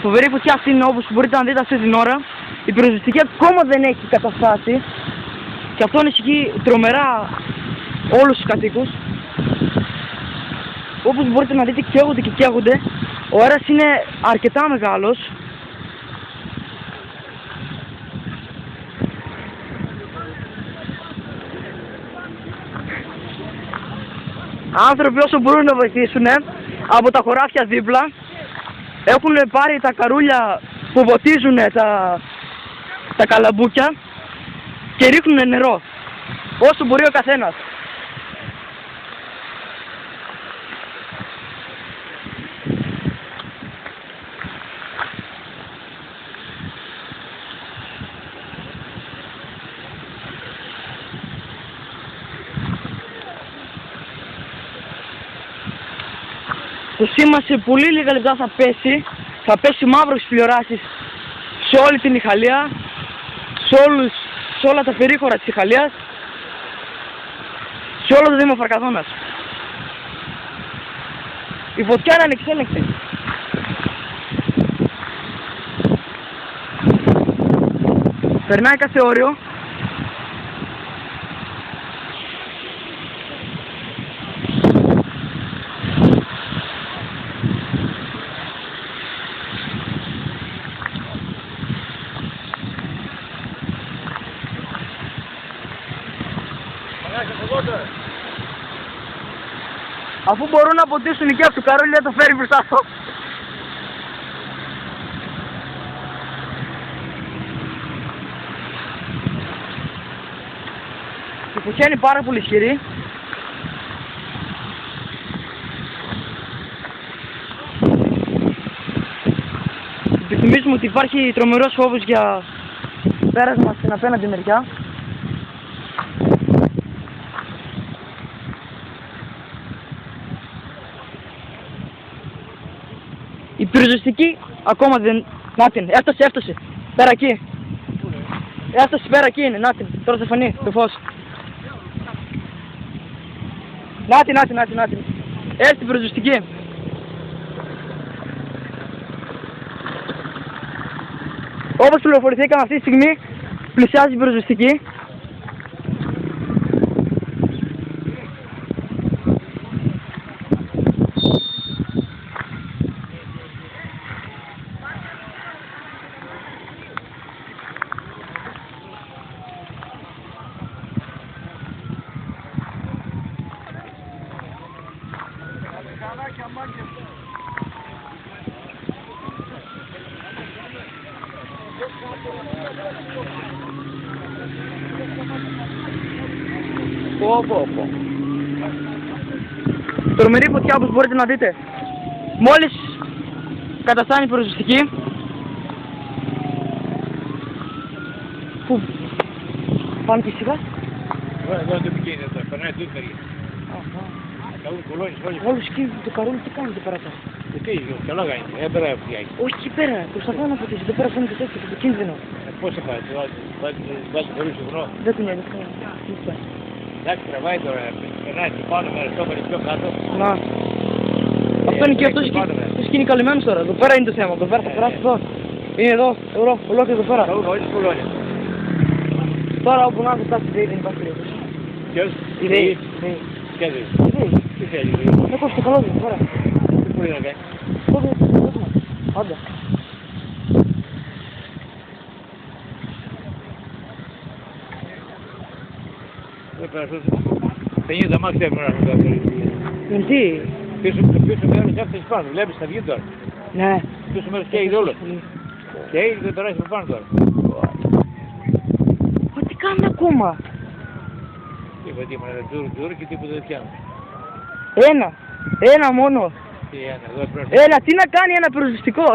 Φοβερή φωτιά αυτή είναι, όπως μπορείτε να δείτε αυτή την ώρα. Η πυροσβεστική ακόμα δεν έχει καταστάσει. Και αυτό ανησυχεί τρομερά όλους τους κατοίκους. Όπως μπορείτε να δείτε, καίγονται και καίγονται. Ο αέρας είναι αρκετά μεγάλος. Άνθρωποι όσο μπορούν να βοηθήσουν από τα χωράφια δίπλα έχουν πάρει τα καρούλια που ποτίζουν τα καλαμπούκια και ρίχνουν νερό όσο μπορεί ο καθένας. Το σήμα σε πολύ λίγα λεπτά θα πέσει μαύρο στις τηλεοράσεις σε όλη την Ιχαλία, σε όλα τα περίχωρα της Ιχαλίας, σε όλο το Δήμο Φαρκαδόνας. Η φωτιά είναι ανεξέλεγκτη. Περνάει κάθε όριο. Αφού μπορούν να ποτίσουν και από το καρόλι, να το φέρει μπροστά αυτό. Η φωτιά είναι πάρα πολύ ισχυρή. Επιθυμίζουμε ότι υπάρχει τρομερός φόβος για πέρασμα στην απέναντι μεριά. Η πυροσβεστική ακόμα δεν... Να την, έφτασε. Πέρα εκεί. Έφτασε πέρα εκεί είναι, να την. Τώρα θα φανεί το φως. Να την. Έρθει η πυροσβεστική. Όπως πληροφορηθήκαμε αυτή τη στιγμή, πλησιάζει η πυροσβεστική. Τρομερή φωτιά, όπως μπορείτε να δείτε. Μόλις καταστάνει η πυροσβεστική. Πού? Πάμε και σιγά. Εδώ είναι το επικίνδυνο, περνάει το ίδιο. Όλους εκεί το καρούλι τι κάνει εδώ πέρα τώρα? Τι, καλά κάνει, δεν περάει αυτή. Όχι εκεί πέρα, προσπαθώ να ποτίσει, εδώ πέρα φαίνεται τέτοιο, το κίνδυνο. Πώς θα πάει, βάζει χωρίς υγρό. Δεν την έδειξα. Εντάξει, τραβάει τώρα, περνάει και πάνω με αριστό, πιο κάτω. Να. Αυτό είναι και αυτός είναι καλυμμένος τώρα, εδώ πέρα είναι το θέμα, εδώ πέρα θα περάσει εδώ. Είναι εδώ, ολόκληρο εδώ πέρα. Όλες τις κολόνια. Τώρα όπου να φτάσει η ΔΕΗ δεν υπάρχει περίπτωση. Ποιος? Η ΔΕΗ. Ποια ΔΕΗ? Τι θέλει η ΔΕΗ? Έχω στο καλώδιο τώρα. Τι μπορεί να κάνει? Τότε, πάντα. Δεν περάσουν 50 μάξια έμεινα να κάνει. Τι? Το πίσω μέρος έφτασε πάνω, βλέπεις θα βγει τώρα. Ναι. Το πίσω μέρος καίγεται όλο. Καίγεται δεν περάσει από πάνω τώρα. Μα τι κάνουν ακόμα? Τίποτα, τζουρ και τίποτα δεν πιάνουν. Ένα μόνο. Τι ένα, εδώ πρέπει. Ένα, τι να κάνει ένα πυροσβεστικό?